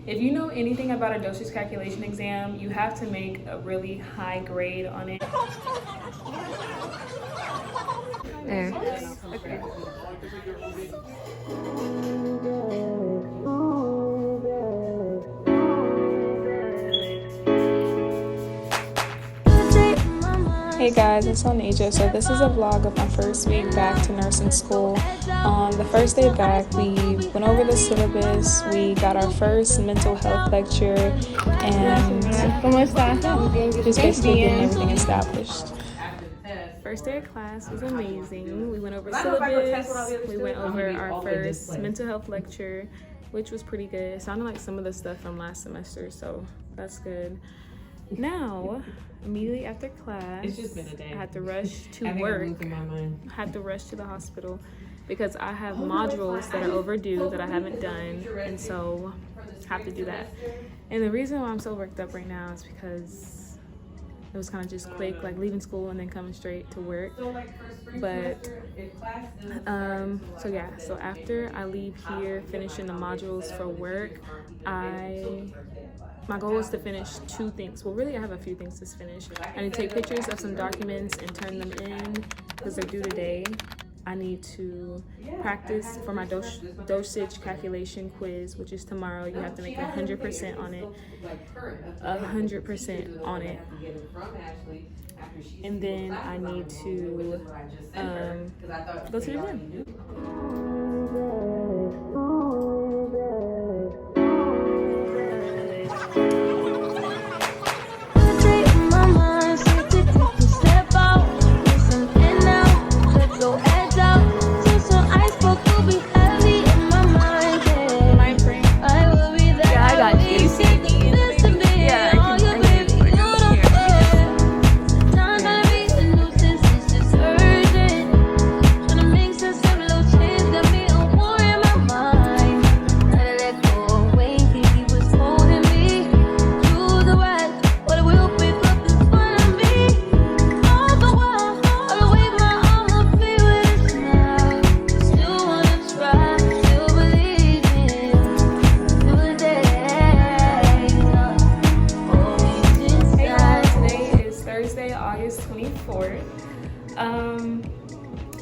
If you know anything about a dosage calculation exam, you have to make a really high grade on it. There. Okay. Hey guys, it's Onasia. So this is a vlog of my first week back to nursing school. The first day back, we went over the syllabus, we got our first mental health lecture, and just basically getting everything established. First day of class was amazing. We went over syllabus, we went over our first mental health lecture, which was pretty good. It sounded like some of the stuff from last semester, so that's good. Now, immediately after class, It's just been a day. I had to rush to work. I had to rush to the hospital because I have modules that are overdue that I haven't done, and so I have to do that. And the reason why I'm so worked up right now is because it was kind of just quick, like leaving school and then coming straight to work. But so yeah, so after I leave here finishing the modules for work, my goal is to finish 2 things. Well, really I have a few things to finish. I need to take pictures of some documents and turn them in because they're due today. I need to practice for my dosage calculation quiz, which is tomorrow. You have to make 100% on it. 100% on it. And then I need to go to the gym.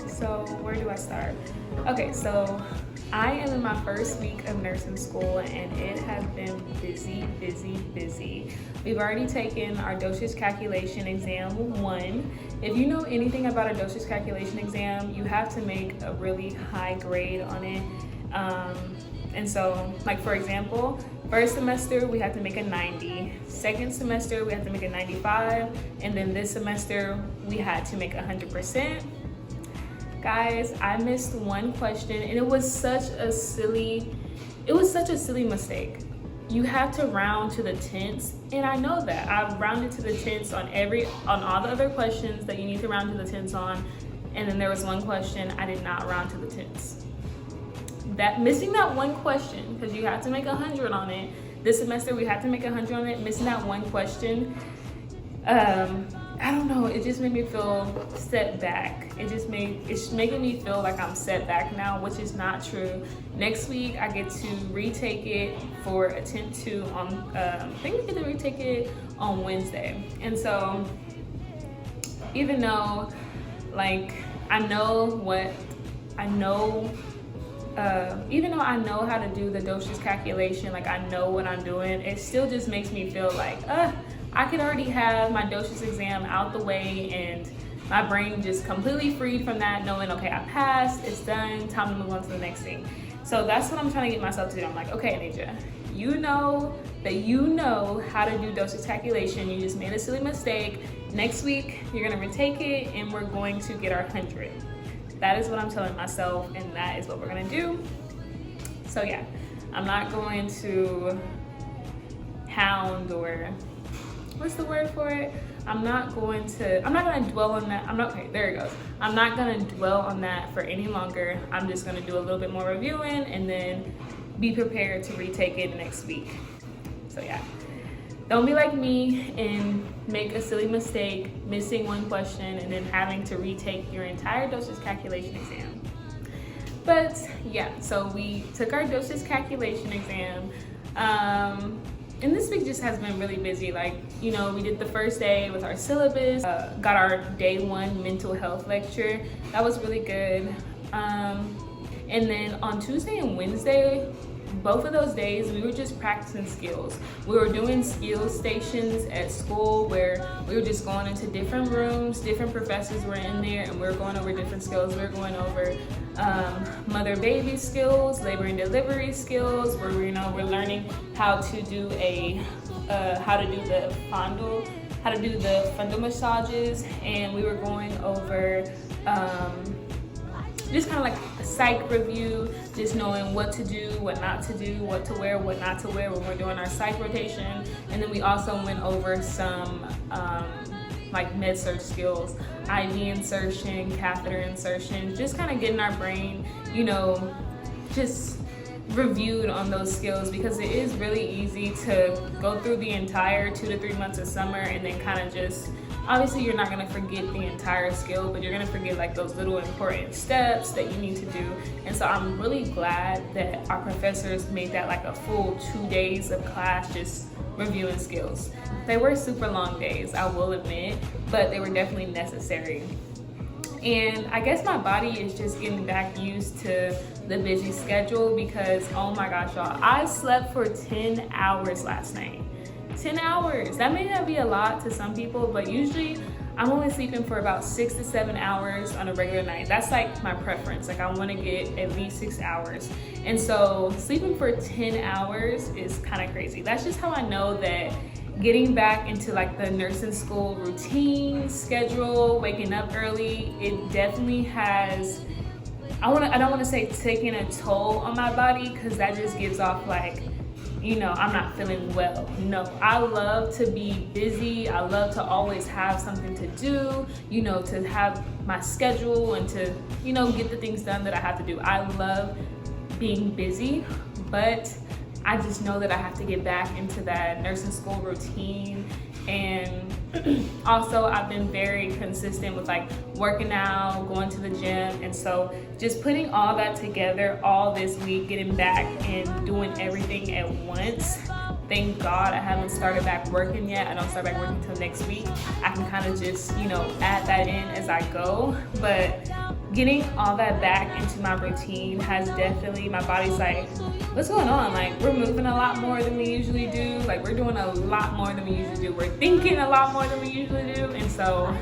So where do I start? Okay, so I am in my first week of nursing school and it has been busy. We've already taken our dosage calculation exam 1. If you know anything about a dosage calculation exam, you have to make a really high grade on it. And so, like for example, first semester we had to make a 90, second semester we had to make a 95, and then this semester we had to make 100%. Guys, I missed one question and it was such a silly mistake. You have to round to the tenths, and I know that. I've rounded to the tenths on all the other questions that you need to round to the tenths on, and then there was one question I did not round to the tenths. Missing that one question, because you have to make 100 on it. This semester we had to make 100 on it. Missing that one question, I don't know, it just made me feel set back. It's making me feel like I'm set back now, which is not true. Next week I get to retake it for attempt 2 on, I think we get to retake it on Wednesday. And so even though like even though I know how to do the dosage calculation, like I know what I'm doing, it still just makes me feel like, I could already have my dosage exam out the way and my brain just completely freed from that, knowing, okay, I passed, it's done, time to move on to the next thing. So that's what I'm trying to get myself to do. I'm like, okay, Anisha, you know how to do dosage calculation. You just made a silly mistake. Next week, you're gonna retake it and we're going to get our 100. That is what I'm telling myself, and that is what we're gonna do. So yeah, I'm not going to hound, or what's the word for it? I'm not gonna dwell on that. There it goes. I'm not gonna dwell on that for any longer. I'm just gonna do a little bit more reviewing and then be prepared to retake it next week. So yeah, don't be like me and make a silly mistake, missing one question and then having to retake your entire dosage calculation exam. But yeah, so we took our dosage calculation exam. And this week just has been really busy. Like, you know, we did the first day with our syllabus, got our day 1 mental health lecture. That was really good. And then on Tuesday and Wednesday, both of those days, we were just practicing skills. We were doing skills stations at school where we were just going into different rooms, different professors were in there, and we were going over different skills. We were going over mother-baby skills, labor and delivery skills, where we're learning how to do the fundal massages, and we were going over just kind of like a psych review, just knowing what to do, what not to do, what to wear, what not to wear when we're doing our psych rotation. And then we also went over some like med-surg skills, IV insertion, catheter insertion, just kind of getting our brain, you know, just reviewed on those skills, because it is really easy to go through the entire 2 to 3 months of summer and then kind of just, obviously you're not going to forget the entire skill, but you're going to forget like those little important steps that you need to do. And so I'm really glad that our professors made that like a full 2 days of class just reviewing skills. They were super long days, I will admit, but they were definitely necessary. And I guess my body is just getting back used to the busy schedule, because oh my gosh, y'all, I slept for 10 hours last night. 10 hours. That may not be a lot to some people, but usually I'm only sleeping for about 6 to 7 hours on a regular night. That's like my preference. Like I want to get at least 6 hours. And so sleeping for 10 hours is kind of crazy. That's just how I know that getting back into like the nursing school routine, schedule, waking up early, it definitely has, I don't want to say taking a toll on my body, because that just gives off like, you know, I'm not feeling well. No, I love to be busy. I love to always have something to do, you know, to have my schedule and to, you know, get the things done that I have to do. I love being busy, but I just know that I have to get back into that nursing school routine. And also I've been very consistent with like working out, going to the gym, and so just putting all that together all this week, getting back and doing everything at once. Thank God I haven't started back working yet. I don't start back working until next week. I can kind of just, you know, add that in as I go, but getting all that back into my routine has definitely, my body's like, what's going on? Like, we're moving a lot more than we usually do. Like, we're doing a lot more than we usually do. We're thinking a lot more than we usually do. And so,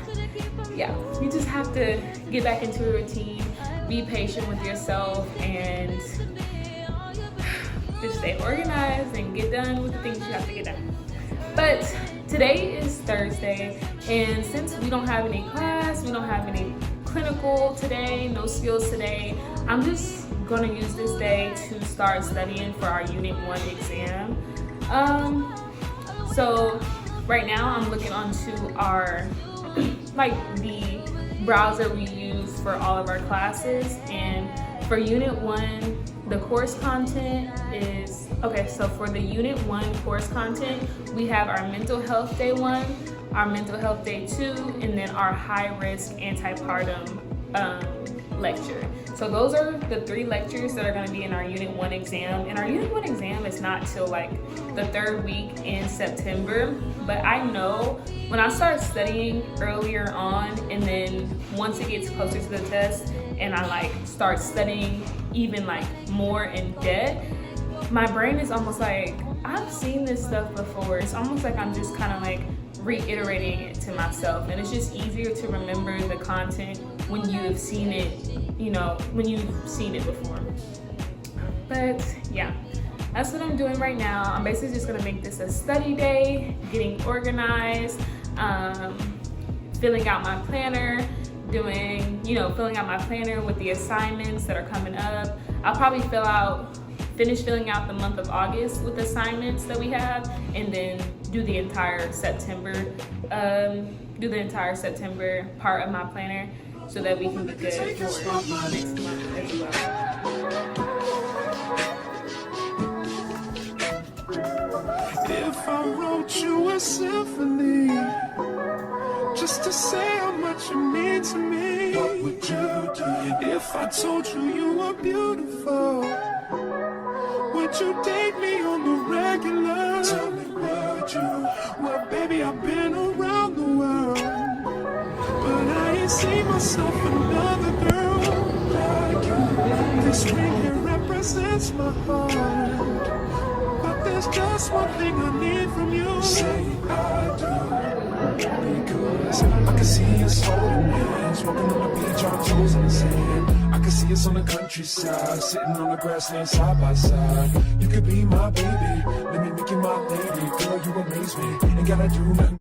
yeah, you just have to get back into a routine, be patient with yourself, and just stay organized and get done with the things you have to get done. But today is Thursday, and since we don't have any class, we don't have any clinical today, no skills today, I'm just gonna use this day to start studying for our Unit 1 exam. So right now I'm looking onto our, like the browser we use for all of our classes, and for Unit 1, the course content is, okay, so for the Unit 1 course content, we have our mental health day 1, our mental health day 2, and then our high-risk antepartum lecture. So those are the 3 lectures that are going to be in our Unit 1 exam. And our Unit 1 exam is not till like the 3rd week in September. But I know when I start studying earlier on, and then once it gets closer to the test and I like start studying even like more in depth, my brain is almost like, I've seen this stuff before. It's almost like I'm just kind of like reiterating it to myself, and it's just easier to remember the content when you've seen it, you know, when you've seen it before. But yeah, that's what I'm doing right now. I'm basically just gonna make this a study day, getting organized, filling out my planner, filling out my planner with the assignments that are coming up. I'll probably finish filling out the month of August with assignments that we have, and then do the entire September part of my planner, so that we can be good for next month as well. If I wrote you a symphony, just to say how much you mean to me, what would you do? If I told you you were beautiful, would would you date me on the regular? Tell me, would you? Well, baby, I've been around the world, but I ain't seen myself another girl like you. This ring here represents my heart, but there's just one thing I need from you. Say I do, because I can see us holding hands, walking on the beach, our toes in the sand. I can see us on the countryside, sitting on the grassland side by side. You could be my baby, let me make you my lady. Girl, you amaze me, ain't gotta do nothing.